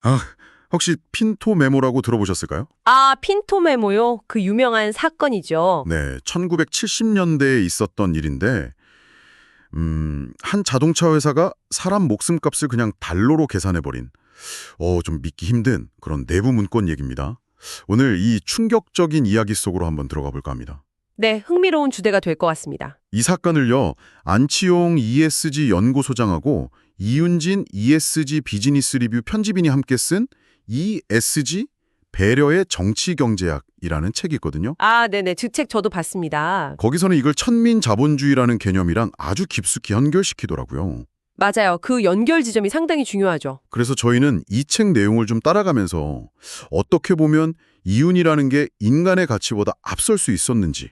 아, 혹시 핀토 메모라고 들어보셨을까요? 아, 핀토 메모요? 그 유명한 사건이죠. 네, 1970년대에 있었던 일인데 한 자동차 회사가 사람 목숨값을 그냥 달러로 계산해버린 좀 믿기 힘든 그런 내부 문건 얘기입니다. 오늘 이 충격적인 이야기 속으로 한번 들어가 볼까 합니다. 네, 흥미로운 주제가 될 것 같습니다. 이 사건을요, 안치용 ESG 연구소장하고 이윤진 ESG 비즈니스 리뷰 편집인이 함께 쓴 ESG 배려의 정치경제학이라는 책이 있거든요. 아, 네네. 그 책 저도 봤습니다. 거기서는 이걸 천민 자본주의라는 개념이랑 아주 깊숙이 연결시키더라고요. 맞아요. 그 연결 지점이 상당히 중요하죠. 그래서 저희는 이 책 내용을 좀 따라가면서 어떻게 보면 이윤이라는 게 인간의 가치보다 앞설 수 있었는지,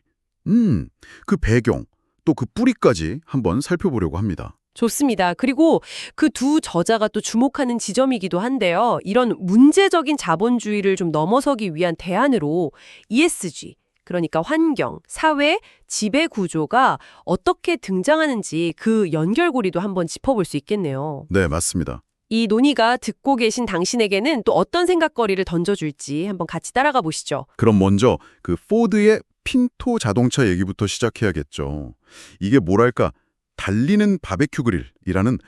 그 배경, 또 그 뿌리까지 한번 살펴보려고 합니다. 좋습니다. 그리고 그 두 저자가 또 주목하는 지점이기도 한데요. 이런 문제적인 자본주의를 좀 넘어서기 위한 대안으로 ESG, 그러니까 환경, 사회, 지배 구조가 어떻게 등장하는지 그 연결고리도 한번 짚어볼 수 있겠네요. 네, 맞습니다. 이 논의가 듣고 계신 당신에게는 또 어떤 생각거리를 던져줄지 한번 같이 따라가 보시죠. 그럼 먼저 그 포드의 핀토 자동차 얘기부터 시작해야겠죠. 이게 뭐랄까, 달리는 바베큐 그릴이라는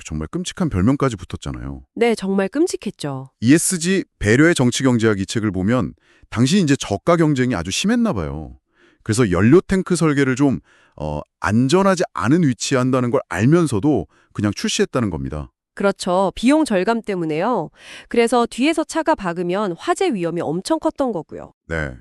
정말 끔찍한 별명까지 붙었잖아요. 네, 정말 끔찍했죠. ESG 배려의 정치경제학 이 책을 보면 당시 이제 저가 경쟁이 아주 심했나 봐요. 그래서 연료 탱크 설계를 좀 안전하지 않은 위치에 한다는 걸 알면서도 그냥 출시했다는 겁니다. 그렇죠. 비용 절감 때문에요. 그래서 뒤에서 차가 박으면 화재 위험이 엄청 컸던 거고요. 네.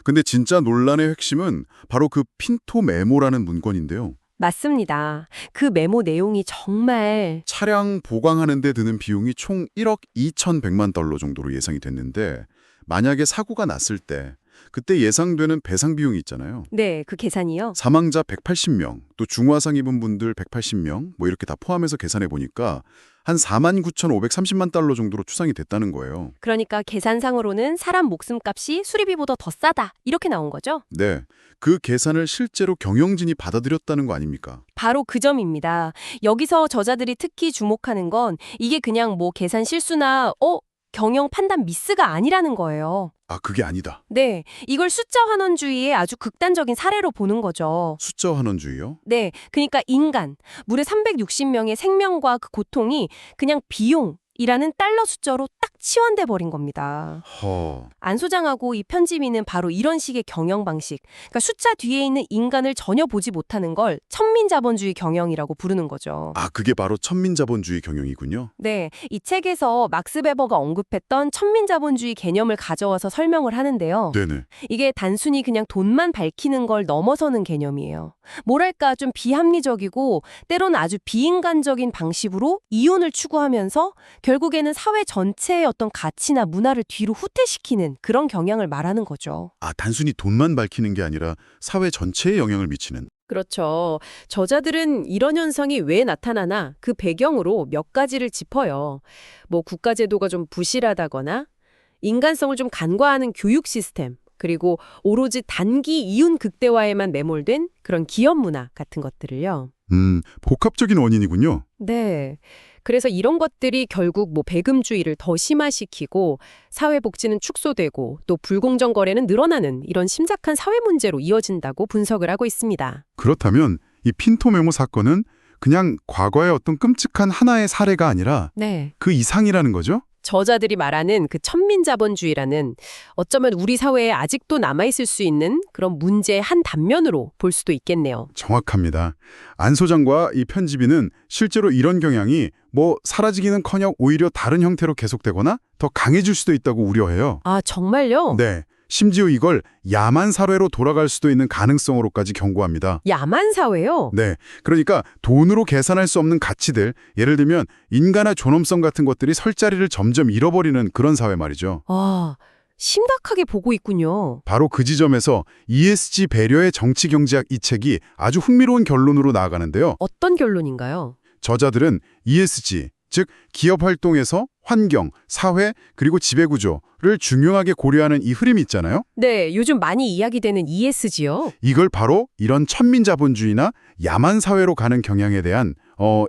근데 진짜 논란의 핵심은 바로 그 핀토 메모라는 문건인데요. 맞습니다. 그 메모 내용이 정말 차량 보강하는 데 드는 비용이 총 1억 2,100만 달러 정도로 예상이 됐는데 만약에 사고가 났을 때 그때 예상되는 배상 비용이 있잖아요. 네, 그 계산이요. 사망자 180명, 또 중화상 입은 분들 180명, 뭐 이렇게 다 포함해서 계산해 보니까 한 49,530만 달러 정도로 추상이 됐다는 거예요. 그러니까 계산상으로는 사람 목숨값이 수리비보다 더 싸다. 이렇게 나온 거죠? 네, 그 계산을 실제로 경영진이 받아들였다는 거 아닙니까? 바로 그 점입니다. 여기서 저자들이 특히 주목하는 건 이게 그냥 뭐 계산 실수나 경영 판단 미스가 아니라는 거예요. 아, 그게 아니다. 네, 이걸 숫자 환원주의의 아주 극단적인 사례로 보는 거죠. 숫자 환원주의요? 네, 그러니까 인간, 무려 360명의 생명과 그 고통이 그냥 비용이라는 달러 숫자로 딱 치환돼 버린 겁니다. 안 소장하고 이 편집인은 바로 이런 식의 경영 방식, 그러니까 숫자 뒤에 있는 인간을 전혀 보지 못하는 걸 천민자본주의 경영이라고 부르는 거죠. 아, 그게 바로 천민자본주의 경영이군요. 네, 이 책에서 막스 베버가 언급했던 천민자본주의 개념을 가져와서 설명을 하는데요. 네네. 이게 단순히 그냥 돈만 밝히는 걸 넘어서는 개념이에요. 뭐랄까 좀 비합리적이고 때로는 아주 비인간적인 방식으로 이윤을 추구하면서 결국에는 사회 전체의 어떤 가치나 문화를 뒤로 후퇴시키는 그런 경향을 말하는 거죠. 아, 단순히 돈만 밝히는 게 아니라 사회 전체에 영향을 미치는. 그렇죠. 저자들은 이런 현상이 왜 나타나나 그 배경으로 몇 가지를 짚어요. 뭐 국가제도가 좀 부실하다거나 인간성을 좀 간과하는 교육 시스템, 그리고 오로지 단기 이윤 극대화에만 매몰된 그런 기업 문화 같은 것들을요. 복합적인 원인이군요. 네. 그래서 이런 것들이 결국 뭐 배금주의를 더 심화시키고 사회복지는 축소되고 또 불공정 거래는 늘어나는 이런 심각한 사회 문제로 이어진다고 분석을 하고 있습니다. 그렇다면 이 핀토 메모 사건은 그냥 과거의 어떤 끔찍한 하나의 사례가 아니라 네. 그 이상이라는 거죠? 저자들이 말하는 그 천민자본주의라는 어쩌면 우리 사회에 아직도 남아있을 수 있는 그런 문제의 한 단면으로 볼 수도 있겠네요. 정확합니다. 안 소장과 이 편집인은 실제로 이런 경향이 뭐 사라지기는커녕 오히려 다른 형태로 계속되거나 더 강해질 수도 있다고 우려해요. 아, 정말요? 네. 심지어 이걸 야만 사회로 돌아갈 수도 있는 가능성으로까지 경고합니다. 야만 사회요? 네. 그러니까 돈으로 계산할 수 없는 가치들, 예를 들면 인간의 존엄성 같은 것들이 설 자리를 점점 잃어버리는 그런 사회 말이죠. 아, 심각하게 보고 있군요. 바로 그 지점에서 ESG 배려의 정치경제학 이 책이 아주 흥미로운 결론으로 나아가는데요. 어떤 결론인가요? 저자들은 ESG, 즉 기업 활동에서 환경, 사회, 그리고 지배구조를 중요하게 고려하는 이 흐름이 있잖아요. 네, 요즘 많이 이야기되는 ESG요. 이걸 바로 이런 천민자본주의나 야만 사회로 가는 경향에 대한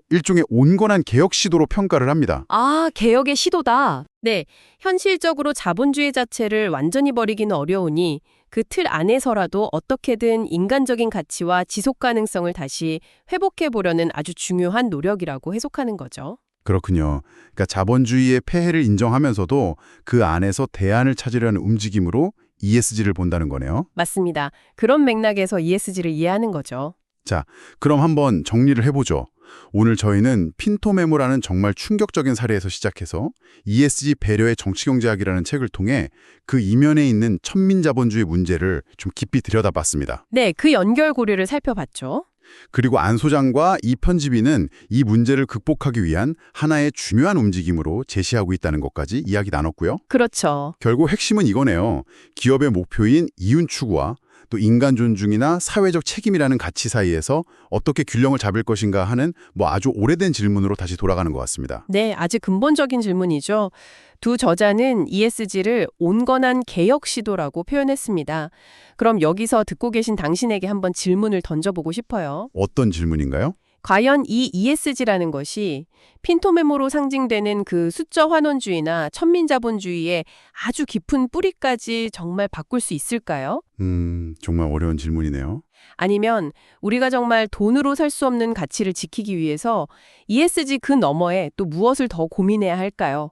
일종의 온건한 개혁 시도로 평가를 합니다. 아, 개혁의 시도다. 네, 현실적으로 자본주의 자체를 완전히 버리기는 어려우니 그 틀 안에서라도 어떻게든 인간적인 가치와 지속 가능성을 다시 회복해 보려는 아주 중요한 노력이라고 해석하는 거죠. 그렇군요. 그러니까 자본주의의 폐해를 인정하면서도 그 안에서 대안을 찾으려는 움직임으로 ESG를 본다는 거네요. 맞습니다. 그런 맥락에서 ESG를 이해하는 거죠. 자, 그럼 한번 정리를 해보죠. 오늘 저희는 핀토메모라는 정말 충격적인 사례에서 시작해서 ESG 배려의 정치경제학이라는 책을 통해 그 이면에 있는 천민자본주의 문제를 좀 깊이 들여다봤습니다. 네, 그 연결고리를 살펴봤죠. 그리고 안 소장과 이 편집인은 이 문제를 극복하기 위한 하나의 중요한 움직임으로 제시하고 있다는 것까지 이야기 나눴고요. 그렇죠. 결국 핵심은 이거네요. 기업의 목표인 이윤 추구와 또 인간 존중이나 사회적 책임이라는 가치 사이에서 어떻게 균형을 잡을 것인가 하는 아주 오래된 질문으로 다시 돌아가는 것 같습니다. 네, 아주 근본적인 질문이죠. 두 저자는 ESG를 온건한 개혁 시도라고 표현했습니다. 그럼 여기서 듣고 계신 당신에게 한번 질문을 던져보고 싶어요. 어떤 질문인가요? 과연 이 ESG라는 것이 핀토메모로 상징되는 그 숫자 환원주의나 천민자본주의의 아주 깊은 뿌리까지 정말 바꿀 수 있을까요? 정말 어려운 질문이네요. 아니면 우리가 정말 돈으로 살 수 없는 가치를 지키기 위해서 ESG 그 너머에 또 무엇을 더 고민해야 할까요?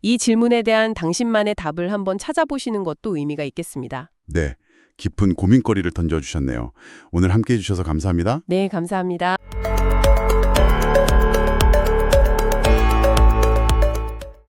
이 질문에 대한 당신만의 답을 한번 찾아보시는 것도 의미가 있겠습니다. 네, 깊은 고민거리를 던져주셨네요. 오늘 함께해 주셔서 감사합니다. 네, 감사합니다.